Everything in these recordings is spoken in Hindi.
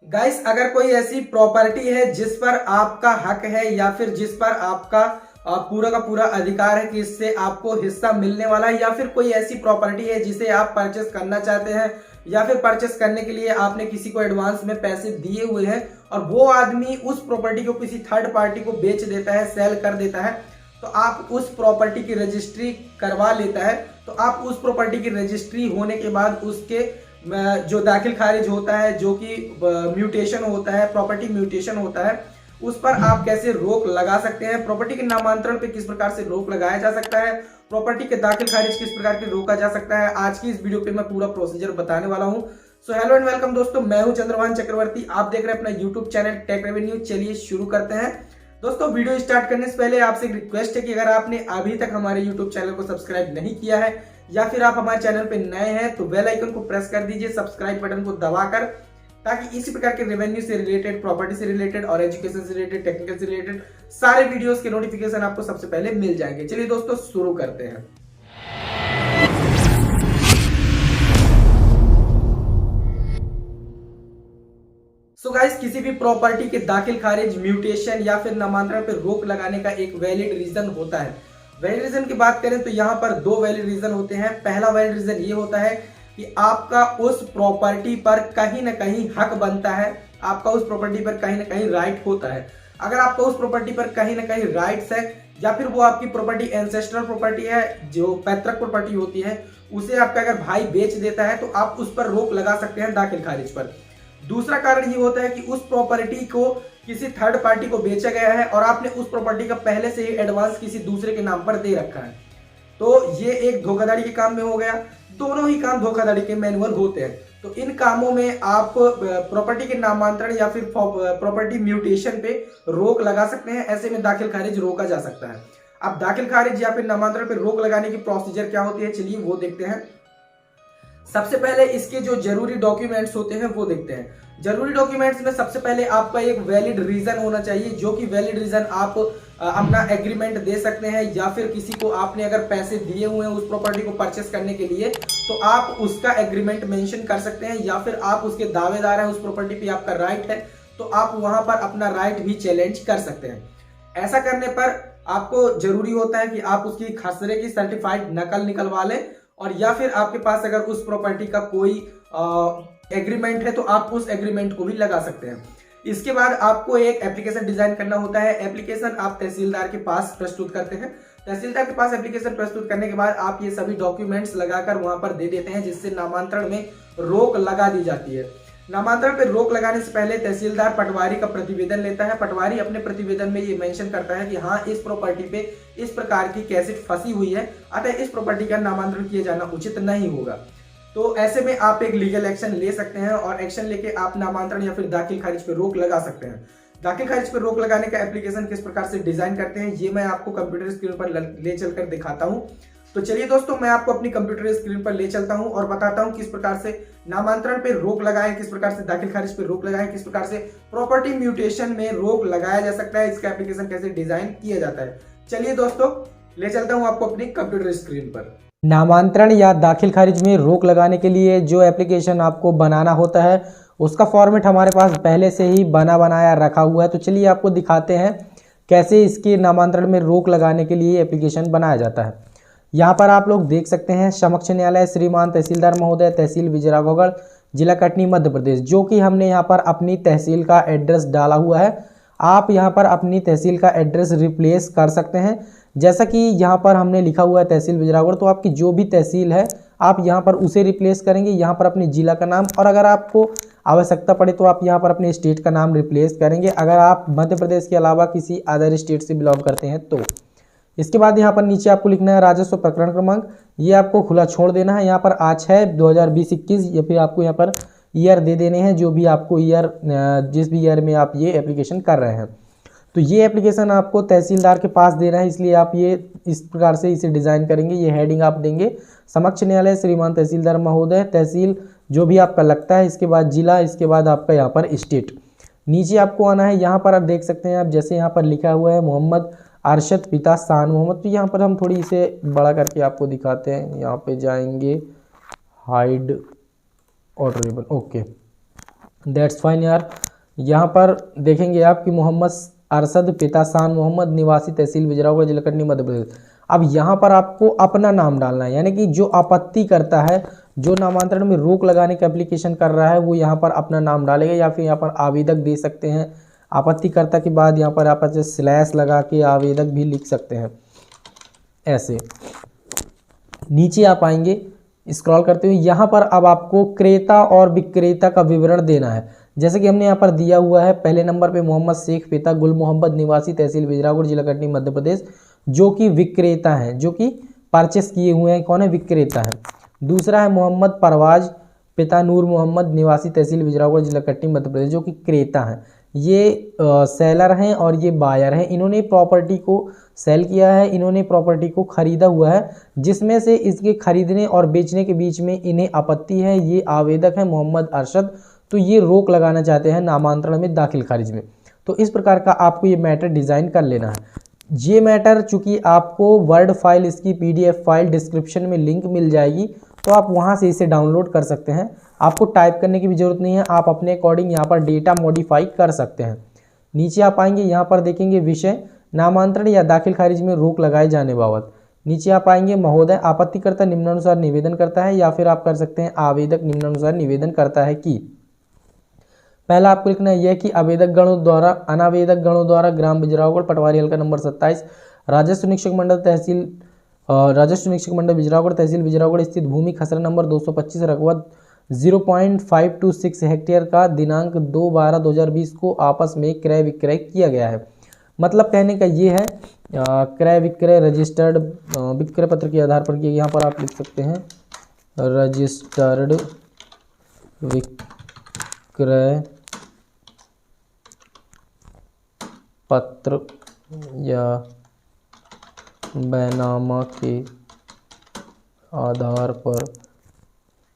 गाइस, अगर कोई ऐसी प्रॉपर्टी है जिस पर आपका हक है या फिर जिस पर आपका पूरा का पूरा अधिकार है कि इससे आपको हिस्सा मिलने वाला है, या फिर कोई ऐसी प्रॉपर्टी है जिसे आप परचेस करना चाहते हैं या फिर परचेस करने के लिए आपने किसी को एडवांस में पैसे दिए हुए हैं और वो आदमी उस प्रॉपर्टी को किसी थर्ड पार्टी को बेच देता है, सेल कर देता है, तो आप उस प्रॉपर्टी की रजिस्ट्री करवा लेता है। तो आप उस प्रॉपर्टी की रजिस्ट्री होने के बाद उसके जो दाखिल खारिज होता है, जो कि म्यूटेशन होता है, प्रॉपर्टी म्यूटेशन होता है, उस पर आप कैसे रोक लगा सकते हैं, प्रॉपर्टी के नामांतरण पे किस प्रकार से रोक लगाया जा सकता है, प्रॉपर्टी के दाखिल खारिज किस प्रकार के रोका जा सकता है, आज की इस वीडियो पे मैं पूरा प्रोसीजर बताने वाला हूं। सो हेलो एंड वेलकम दोस्तों, मैं हूं चंद्रभान चक्रवर्ती, आप देख रहे हैं अपना यूट्यूब चैनल टेक रेवेन्यू। चलिए शुरू करते हैं। दोस्तों, वीडियो स्टार्ट करने से पहले आपसे एक रिक्वेस्ट है कि अगर आपने अभी तक हमारे यूट्यूब चैनल को सब्सक्राइब नहीं किया है या फिर आप हमारे चैनल पे नए हैं तो बेल आइकन को प्रेस कर दीजिए, सब्सक्राइब बटन को दबाकर, ताकि इसी प्रकार के रेवेन्यू से रिलेटेड, प्रॉपर्टी से रिलेटेड और एजुकेशन से रिलेटेड, टेक्निकल से रिलेटेड सारे वीडियोस के नोटिफिकेशन आपको सबसे पहले मिल जाएंगे। चलिए दोस्तों, शुरू करते हैं। सो गाइस, किसी भी प्रॉपर्टी के दाखिल खारिज, म्यूटेशन या फिर नामांतरण पर रोक लगाने का एक वैलिड रीजन होता है। वैलिड रीजन की बात करें तो यहाँ पर दो वैलिड रीजन होते हैं। पहला वैलिड रीजन ये होता है कि आपका उस प्रॉपर्टी पर कहीं ना कहीं हक बनता है, आपका उस प्रॉपर्टी पर कहीं ना कहीं राइट होता है। अगर आपका उस प्रॉपर्टी पर कहीं ना कहीं राइट्स है या फिर वो आपकी प्रॉपर्टी एंसेस्ट्रल प्रॉपर्टी है, जो पैतृक प्रॉपर्टी होती है, उसे आपका अगर भाई बेच देता है तो आप उस पर रोक लगा सकते हैं दाखिल खारिज पर। दूसरा कारण ये होता है कि उस प्रॉपर्टी को किसी थर्ड पार्टी को बेचा गया है और आपने उस प्रॉपर्टी का पहले से ही एडवांस किसी दूसरे के नाम पर दे रखा है, तो ये एक धोखाधड़ी के काम में हो गया। दोनों ही काम धोखाधड़ी के मैनुअल होते हैं। तो इन कामों में आप प्रॉपर्टी के नामांतरण या फिर प्रॉपर्टी म्यूटेशन पे रोक लगा सकते हैं। ऐसे में दाखिल खारिज रोका जा सकता है। अब दाखिल खारिज या फिर नामांतरण पे रोक लगाने की प्रोसीजर क्या होती है, चलिए वो देखते हैं। सबसे पहले इसके जो जरूरी डॉक्यूमेंट्स होते हैं वो देखते हैं। जरूरी डॉक्यूमेंट्स में सबसे पहले आपका एक वैलिड रीजन होना चाहिए, जो कि वैलिड रीजन आप अपना एग्रीमेंट दे सकते हैं या फिर किसी को आपने अगर पैसे दिए हुए हैं उस प्रॉपर्टी को परचेस करने के लिए तो आप उसका एग्रीमेंट मेंशन कर सकते हैं, या फिर आप उसके दावेदार हैं, उस प्रॉपर्टी पे आपका राइट है तो आप वहां पर अपना राइट भी चैलेंज कर सकते हैं। ऐसा करने पर आपको जरूरी होता है कि आप उसकी खसरे की सर्टिफाइड नकल निकलवा लें, और या फिर आपके पास अगर उस प्रॉपर्टी का कोई एग्रीमेंट है तो आप उस एग्रीमेंट को भी लगा सकते हैं। इसके बाद आपको एक एप्लीकेशन डिजाइन करना होता है। एप्लीकेशन आप तहसीलदार के पास प्रस्तुत करते हैं। तहसीलदार के पास एप्लीकेशन प्रस्तुत करने के बाद आप ये सभी डॉक्यूमेंट्स लगाकर वहां पर दे देते हैं, जिससे नामांतरण में रोक लगा दी जाती है। नामांतरण पर रोक लगाने से पहले तहसीलदार पटवारी का प्रतिवेदन लेता है। पटवारी अपने प्रतिवेदन में ये मेंशन करता है कि हाँ, इस प्रॉपर्टी पे इस प्रकार की कैसेट फंसी हुई है, अतः इस प्रॉपर्टी का नामांतरण किया जाना उचित नहीं होगा। तो ऐसे में आप एक लीगल एक्शन ले सकते हैं और एक्शन लेके आप नामांतरण या फिर दाखिल खारिज पर रोक लगा सकते हैं। दाखिल खारिज पर रोक लगाने का एप्लीकेशन किस प्रकार से डिजाइन करते हैं ये मैं आपको कंप्यूटर स्क्रीन पर ले चलकर दिखाता हूं। तो चलिए दोस्तों, मैं आपको अपनी कंप्यूटर स्क्रीन पर ले चलता हूं और बताता हूं किस प्रकार से नामांतरण पे रोक लगाएं, किस प्रकार से दाखिल खारिज पे रोक लगाएं, किस प्रकार से प्रॉपर्टी म्यूटेशन में रोक लगाया जा सकता है, इसका एप्लीकेशन कैसे डिजाइन किया जाता है। चलिए दोस्तों, ले चलता हूं आपको अपनी कंप्यूटर स्क्रीन पर। नामांतरण या दाखिल खारिज में रोक लगाने के लिए जो एप्लीकेशन आपको बनाना होता है उसका फॉर्मेट हमारे पास पहले से ही बना बनाया रखा हुआ है। तो चलिए आपको दिखाते हैं कैसे इसके नामांतरण में रोक लगाने के लिए एप्लीकेशन बनाया जाता है। यहाँ पर आप लोग देख सकते हैं, समक्ष न्यायालय श्रीमान तहसीलदार महोदय, तहसील विजयराघवगढ़, जिला कटनी, मध्य प्रदेश, जो कि हमने यहाँ पर अपनी तहसील का एड्रेस डाला हुआ है। आप यहाँ पर अपनी तहसील का एड्रेस रिप्लेस कर सकते हैं। जैसा कि यहाँ पर हमने लिखा हुआ है तहसील विजयराघवगढ़, तो आपकी जो भी तहसील है आप यहाँ पर उसे रिप्लेस करेंगे। यहाँ पर अपने जिला का नाम, और अगर आपको आवश्यकता पड़े तो आप यहाँ पर अपने स्टेट का नाम रिप्लेस करेंगे, अगर आप मध्य प्रदेश के अलावा किसी अदर स्टेट से बिलोंग करते हैं तो। इसके बाद यहाँ पर नीचे आपको लिखना है राजस्व प्रकरण क्रमांक, ये आपको खुला छोड़ देना है। यहाँ पर आज है 2020-21 या फिर आपको यहाँ पर ईयर दे देने हैं, जो भी आपको ईयर, जिस भी ईयर में आप ये एप्लीकेशन कर रहे हैं। तो ये एप्लीकेशन आपको तहसीलदार के पास देना है, इसलिए आप ये इस प्रकार से इसे डिज़ाइन करेंगे। ये हेडिंग आप देंगे, समक्ष न्यायालय श्रीमान तहसीलदार महोदय, तहसील जो भी आपका लगता है, इसके बाद जिला, इसके बाद आपका यहाँ पर स्टेट। नीचे आपको आना है, यहाँ पर आप देख सकते हैं, आप जैसे यहाँ पर लिखा हुआ है मोहम्मद अरशद पिता शान मोहम्मद, तो यहाँ पर हम थोड़ी इसे बड़ा करके आपको दिखाते हैं। यहाँ पे जाएंगे, हाइड ऑर्डरेबल, ओके। दैट्स फाइन यार। यहाँ पर देखेंगे आप कि मोहम्मद अरशद पिता शान मोहम्मद निवासी तहसील बिजरावगढ़ जिला कटनी मध्य प्रदेश। अब यहाँ पर आपको अपना नाम डालना है, यानी कि जो आपत्ति करता है, जो नामांतरण में रोक लगाने का एप्लीकेशन कर रहा है, वो यहाँ पर अपना नाम डालेगा, या फिर यहाँ पर आवेदक दे सकते हैं। आपत्तिकर्ता के बाद यहाँ पर आप स्लैश लगा के आवेदक भी लिख सकते हैं। ऐसे नीचे आप आएंगे स्क्रॉल करते हुए, यहाँ पर अब आपको क्रेता और विक्रेता का विवरण देना है। जैसे कि हमने यहाँ पर दिया हुआ है, पहले नंबर पे मोहम्मद शेख पिता गुल मोहम्मद निवासी तहसील बिजरावगढ़ जिला कटनी मध्य प्रदेश, जो कि विक्रेता हैं, जो कि परचेस किए हुए हैं। कौन है? विक्रेता है। दूसरा है मोहम्मद परवाज पिता नूर मोहम्मद निवासी तहसील बिजरावगढ़ जिला कटनी मध्य प्रदेश, जो कि क्रेता हैं। ये सेलर हैं और ये बायर हैं। इन्होंने प्रॉपर्टी को सेल किया है, इन्होंने प्रॉपर्टी को खरीदा हुआ है, जिसमें से इसके खरीदने और बेचने के बीच में इन्हें आपत्ति है। ये आवेदक है मोहम्मद अरशद, तो ये रोक लगाना चाहते हैं नामांतरण में दाखिल खारिज में। तो इस प्रकार का आपको ये मैटर डिज़ाइन कर लेना है। ये मैटर चूंकि आपको वर्ड फाइल, इसकी PDF फाइल डिस्क्रिप्शन में लिंक मिल जाएगी, तो आप वहाँ से इसे डाउनलोड कर सकते हैं। आपको टाइप करने की भी ज़रूरत नहीं है, आप अपने अकॉर्डिंग यहाँ पर डेटा मॉडिफाई कर सकते हैं। नीचे आप आएंगे, यहाँ पर देखेंगे विषय नामांतरण या दाखिल खारिज में रोक लगाए जाने बाबत। नीचे आप आएंगे, महोदय आपत्तिकर्ता निम्नानुसार निवेदन करता है, या फिर आप कर सकते हैं आवेदक निम्नानुसार निवेदन करता है कि। पहला आपको लिखना है यह कि आवेदक गणों द्वारा अनावेदक गणों द्वारा ग्राम बिजरावगढ़ पटवारी हल्का नंबर 27 राजस्व निरीक्षक मंडल बिजरावगढ़ तहसील बिजरावगढ़ स्थित भूमि खसरा नंबर 225 रकबा 0.526 हेक्टेयर का दिनांक 2/12/2020 को आपस में क्रय विक्रय किया गया है। मतलब कहने का ये है, क्रय विक्रय रजिस्टर्ड विक्रय पत्र के आधार पर किया। यहाँ पर आप लिख सकते हैं रजिस्टर्ड विक्रय पत्र या बैनामा के आधार पर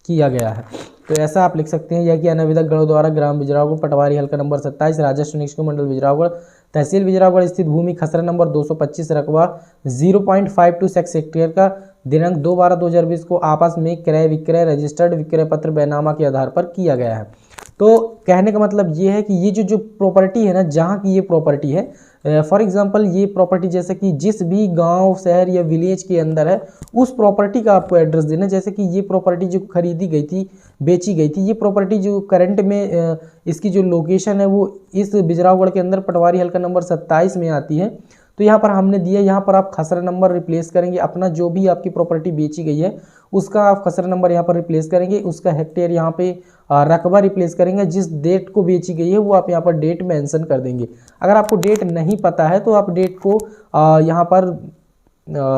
किया गया है। तो ऐसा आप लिख सकते हैं, यह कि अनावेदक गणों द्वारा ग्राम बिजरावगढ़ पटवारी हल्का नंबर 27 राजस्व निरीक्षक मंडल बिजरावगढ़ तहसील बिजरावगढ़ स्थित भूमि खसरा नंबर 225 रकबा 0.526 हेक्टेयर का दिनांक 2/12/2020 को आपस में क्रय विक्रय रजिस्टर्ड विक्रय पत्र बैनामा के आधार पर किया गया है। तो कहने का मतलब ये है कि ये जो प्रॉपर्टी है ना, जहाँ की ये प्रॉपर्टी है, फॉर एग्जांपल ये प्रॉपर्टी जैसे कि जिस भी गांव शहर या विलेज के अंदर है, उस प्रॉपर्टी का आपको एड्रेस देना। जैसे कि ये प्रॉपर्टी जो खरीदी गई थी, बेची गई थी, ये प्रॉपर्टी जो करंट में इसकी जो लोकेशन है वो इस बिजरावगढ़ के अंदर पटवारी हल्का नंबर 27 में आती है। तो यहाँ पर हमने दिया, यहाँ पर आप खसरा नंबर रिप्लेस करेंगे, अपना जो भी आपकी प्रॉपर्टी बेची गई है उसका आप खसरा नंबर यहाँ पर रिप्लेस करेंगे, उसका हेक्टेयर यहाँ पे रकबा रिप्लेस करेंगे, जिस डेट को बेची गई है वो आप यहाँ पर डेट मेंशन कर देंगे। अगर आपको डेट नहीं पता है तो आप डेट को यहाँ पर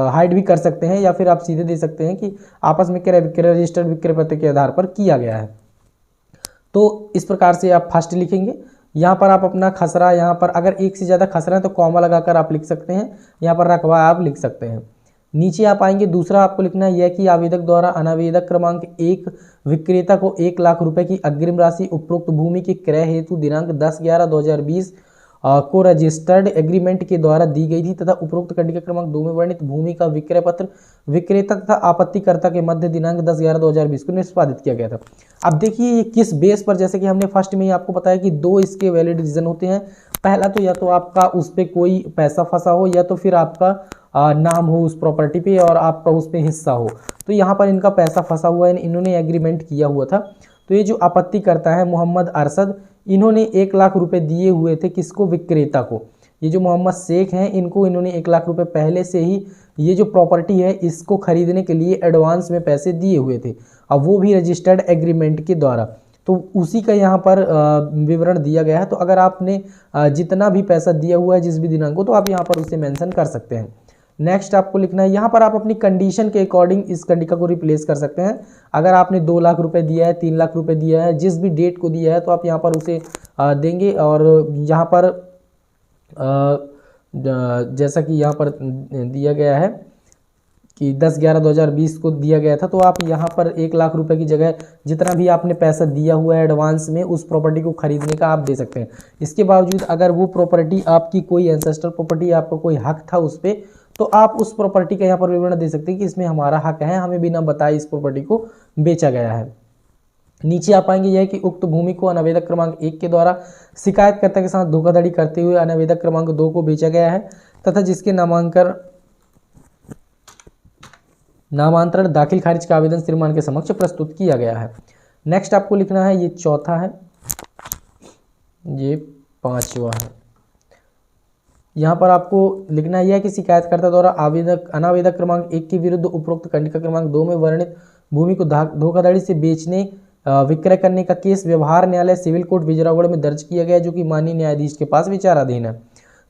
हाइड भी कर सकते हैं, या फिर आप सीधे दे सकते हैं कि आपस में क्रय विक्रय रजिस्टर्ड विक्रय पत्र के आधार पर किया गया है। तो इस प्रकार से आप फर्स्ट लिखेंगे, यहाँ पर आप अपना खसरा, यहाँ पर अगर एक से ज़्यादा खसरा है तो कॉमा लगाकर आप लिख सकते हैं, यहाँ पर रकबा आप लिख सकते हैं। नीचे आप आएंगे, दूसरा आपको लिखना है यह कि आवेदक द्वारा अनावेदक क्रमांक 1 विक्रेता को 1 लाख रुपए की अग्रिम राशि उपरोक्त भूमि के क्रय हेतु दिनांक 10/11/2020 को रजिस्टर्ड एग्रीमेंट के द्वारा दी गई थी, तथा उपरोक्त कंडिका क्रमांक 2 में वर्णित भूमि का विक्रय पत्र विक्रेता तथा आपत्तिकर्ता के मध्य दिनांक 10/11/2020 को निष्पादित किया गया था। अब देखिए ये किस बेस पर, जैसे कि हमने फर्स्ट में ही आपको बताया कि 2 इसके वैलिड रीजन होते हैं। पहला तो या तो आपका उस पर कोई पैसा फंसा हो, या तो फिर आपका नाम हो उस प्रॉपर्टी पे और आपका उस पर हिस्सा हो। तो यहाँ पर इनका पैसा फंसा हुआ है, इन्होंने एग्रीमेंट किया हुआ था। तो ये जो आपत्ति करता है मोहम्मद अरशद, इन्होंने 1 लाख रुपए दिए हुए थे किसको? विक्रेता को। ये जो मोहम्मद शेख हैं, इनको इन्होंने 1 लाख रुपए पहले से ही ये जो प्रॉपर्टी है इसको खरीदने के लिए एडवांस में पैसे दिए हुए थे, अब वो भी रजिस्टर्ड एग्रीमेंट के द्वारा। तो उसी का यहाँ पर विवरण दिया गया है। तो अगर आपने जितना भी पैसा दिया हुआ है जिस भी दिनांक को, तो आप यहाँ पर उसे मेंशन कर सकते हैं। नेक्स्ट आपको लिखना है, यहाँ पर आप अपनी कंडीशन के अकॉर्डिंग इस कंडिका को रिप्लेस कर सकते हैं। अगर आपने 2 लाख रुपए दिया है, 3 लाख रुपए दिया है, जिस भी डेट को दिया है, तो आप यहाँ पर उसे देंगे। और यहाँ पर जैसा कि यहाँ पर दिया गया है कि 10/11/2020 को दिया गया था, तो आप यहाँ पर 1 लाख रुपए की जगह जितना भी आपने पैसा दिया हुआ है एडवांस में उस प्रॉपर्टी को खरीदने का आप दे सकते हैं। इसके बावजूद अगर वो प्रॉपर्टी आपकी कोई एंसेस्टर प्रॉपर्टी, आपका कोई हक था उस पर, तो आप उस प्रॉपर्टी का यहाँ पर विवरण दे सकते हैं कि इसमें हमारा हक है, हमें बिना बताए इस प्रॉपर्टी को बेचा गया है। नीचे आप पाएंगे यह कि उक्त भूमि को अनावेदक क्रमांक 1 के द्वारा शिकायतकर्ता के साथ धोखाधड़ी करते हुए अनावेदक क्रमांक 2 को बेचा गया है तथा जिसके नामांतरण दाखिल खारिज का आवेदन श्रीमान के समक्ष प्रस्तुत किया गया है। नेक्स्ट आपको लिखना है, ये चौथा है, ये पांचवा है। यहाँ पर आपको लिखना यह है कि शिकायतकर्ता द्वारा अनावेदक क्रमांक 1 के विरुद्ध उपरोक्त खंडिका क्रमांक 2 में वर्णित भूमि को धोखाधड़ी से बेचने विक्रय करने का केस व्यवहार न्यायालय सिविल कोर्ट विजयरागढ़ में दर्ज किया गया है, जो कि माननीय न्यायाधीश के पास विचाराधीन है।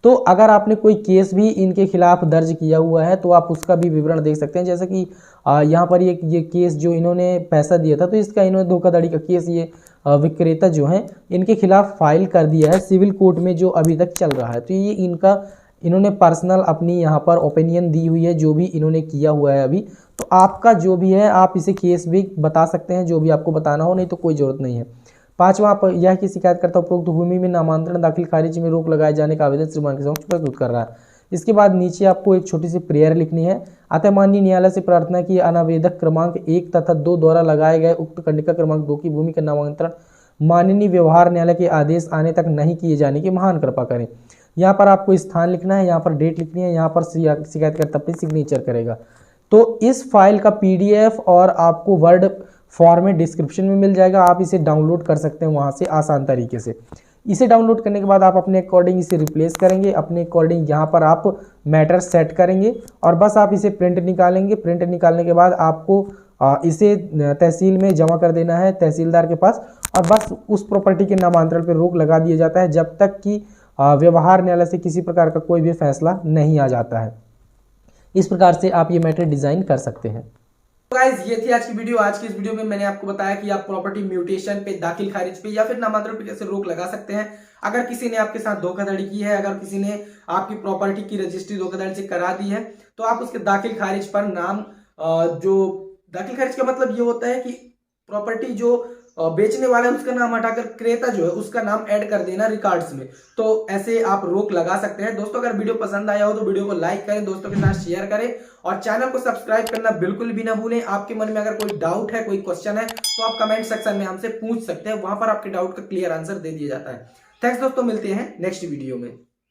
तो अगर आपने कोई केस भी इनके खिलाफ दर्ज किया हुआ है तो आप उसका भी विवरण देख सकते हैं। जैसे कि यहाँ पर ये केस जो इन्होंने पैसा दिया था, तो इसका इन्होंने धोखाधड़ी का केस ये विक्रेता जो हैं इनके खिलाफ फाइल कर दिया है सिविल कोर्ट में, जो अभी तक चल रहा है। तो ये इन्होंने पर्सनल अपनी यहाँ पर ओपिनियन दी हुई है, जो भी इन्होंने किया हुआ है अभी। तो आपका जो भी है आप इसे केस भी बता सकते हैं, जो भी आपको बताना हो, नहीं तो कोई ज़रूरत नहीं है। पांचवा यह कि शिकायतकर्ता उपरोक्त भूमि में नामांतरण दाखिल खारिज में रोक लगाए जाने का आवेदन श्रीमान के समक्ष प्रस्तुत कर रहा है। इसके बाद नीचे आपको एक छोटी सी प्रेयर लिखनी है। अतः माननीय न्यायालय से प्रार्थना की अनावेदक क्रमांक 1 तथा 2 द्वारा लगाए गए उक्त खंडिका क्रमांक 2 की भूमि का नामांतरण माननीय व्यवहार न्यायालय के आदेश आने तक नहीं किए जाने की महान कृपा करें। यहाँ पर आपको स्थान लिखना है, यहाँ पर डेट लिखनी है, यहाँ पर शिकायतकर्ता अपनी सिग्नेचर करेगा। तो इस फाइल का PDF और आपको वर्ड फॉर्मेट डिस्क्रिप्शन में मिल जाएगा, आप इसे डाउनलोड कर सकते हैं वहाँ से आसान तरीके से। इसे डाउनलोड करने के बाद आप अपने अकॉर्डिंग इसे रिप्लेस करेंगे, अपने अकॉर्डिंग यहाँ पर आप मैटर सेट करेंगे और बस आप इसे प्रिंट निकालेंगे। प्रिंट निकालने के बाद आपको इसे तहसील में जमा कर देना है तहसीलदार के पास, और बस उस प्रॉपर्टी के नामांतरण पर रोक लगा दिया जाता है जब तक कि व्यवहार न्यायालय से किसी प्रकार का कोई भी फैसला नहीं आ जाता है। इस प्रकार से आप ये मैटर डिजाइन कर सकते हैं। तो गाइस ये थी आज की वीडियो। आज की इस वीडियो में मैंने आपको बताया कि आप प्रॉपर्टी म्यूटेशन पे, दाखिल खारिज पे या फिर नामांतरण पे कैसे रोक लगा सकते हैं। अगर किसी ने आपके साथ धोखाधड़ी की है, अगर किसी ने आपकी प्रॉपर्टी की रजिस्ट्री धोखाधड़ी से करा दी है, तो आप उसके दाखिल खारिज पर नाम, जो दाखिल खारिज का मतलब ये होता है कि प्रॉपर्टी जो बेचने वाला है उसका नाम हटाकर क्रेता जो है उसका नाम ऐड कर देना रिकॉर्ड्स में। तो ऐसे आप रोक लगा सकते हैं। दोस्तों अगर वीडियो पसंद आया हो तो वीडियो को लाइक करें, दोस्तों के साथ शेयर करें और चैनल को सब्सक्राइब करना बिल्कुल भी ना भूलें। आपके मन में अगर कोई डाउट है, कोई क्वेश्चन है, तो आप कमेंट सेक्शन में हमसे पूछ सकते हैं, वहां पर आपके डाउट का क्लियर आंसर दे दिया जाता है। थैंक्स दोस्तों, मिलते हैं नेक्स्ट वीडियो में।